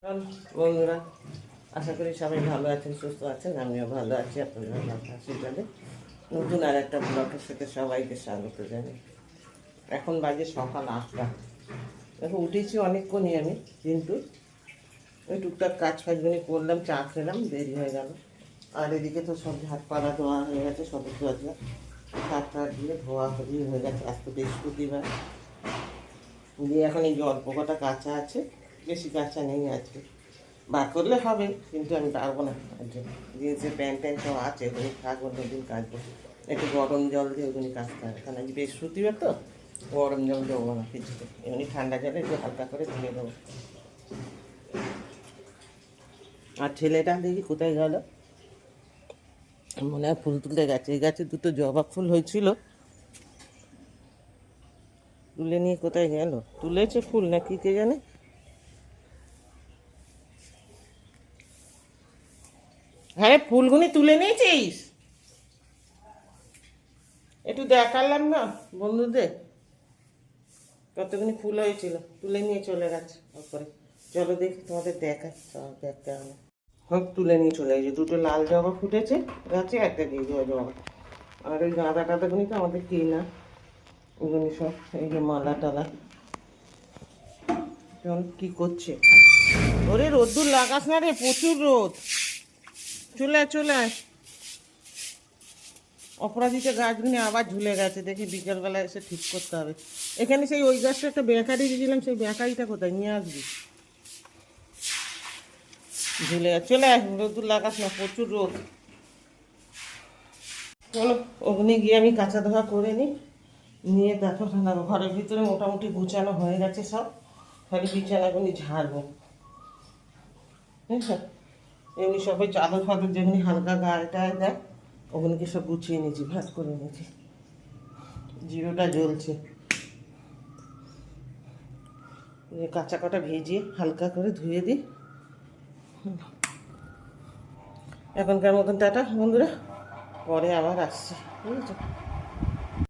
বন্ধুরা, আশা করি সবাই ভালো আছেন, সুস্থ আছেন। আমিও ভালো আছি। আপনাদের আশীর্বাদে নতুন আর একটা ব্লগের সাথে সবাইকে স্বাগত জানাই। এখন বাজে সকাল 8টা। দেখো উঠেছি অনেকক্ষণই আমি, কিন্তু ওই টুকটাক কাজ ফাজগুলি করলাম, চা খেলাম, দেরি হয়ে গেল। আর এদিকে তো সব হাত পাড়া ধোয়া হয়ে গেছে, সদর দরজা হাত টাত দিয়ে ধোয়া হয়ে গেছে। আজ তো বৃহস্পতিবার দিয়ে এখন এই যে অল্প কটা কাঁচা আছে, বেশি কাঁচা নেই আজকে। বার করলে হবে, কিন্তু আমি পারবো না। জিন্সের প্যান্ট ট্যান্ট সব আছে, ওগুলি থাক, অন্যদিন কাচবো। একটু গরম জল দিয়ে ওগুলি কাচতে হবে, কারণ আজ বৃহস্পতিবার তো গরম জল দেবো না কিছুতে, এমনি ঠান্ডা জলে একটু হালকা করে ধুয়ে দেবো। আর ছেলেটা দেখি কোথায় গেল, মনে হয় ফুল তুলতে গেছে। এই গাছে দুটো জবা ফুল হয়েছিল, তুলে নিয়ে কোথায় গেল? তুলেছে ফুল না কি কে জানে। হ্যাঁ, ফুলগুনি তুলে নিয়েছিস? একটু দেখালাম না বন্ধুদের কতগুলি ফুল হয়েছিল, তুলে নিয়ে চলে গেছে তারপরে। চলো দেখি, তোমাদের দেখাই। দেখতে হবে, সব তুলে নিয়ে চলে গেছে। দুটো লাল জবা ফুটেছে গাছে, একটা গেরুয়া জবা। আর ওই গাঁদা টাদাগুলি তো আমাদের কেনা, ওগুলি সব এই যে মালা টালা। চল কি করছে? ওরে রোদ্দুর লাগাস না রে, প্রচুর রোদ। চলে চলে আয়। অপরাজিতা গাছগুলি আবার ঝুলে গেছে, দেখি বিকেলবেলা এসে ঠিক করতে হবে। এখানে সেই ওই গাছটা একটা বেকারি দিয়েছিলাম, সেই বেকারিটা কোথায় নিয়ে আসবি? ঝুলে চলে আয়, রোদ্দুর লাগাস না, প্রচুর রোদ। চলো ওখানে গিয়ে আমি কাঁচা ধোয়া করে নিই, নিয়ে দেখো ঠান্ডা। ঘরের ভিতরে মোটামুটি গুছানো হয়ে গেছে সব, খালি বিছানাগুলি ঝাড়বো। বুঝছো, এমনি সবাই চাদর ফাদর যেমনি হালকা গায়ে টায়ে দেয়, ওগুলিকে সব গুছিয়ে নিয়েছি, ভাত করে নিয়েছি। জিরোটা জ্বলছে, কাঁচা কাটা ভেজিয়ে হালকা করে ধুয়ে দিই। এখনকার মতন টাটা বন্ধুরা, পরে আবার আসছি, বুঝেছো।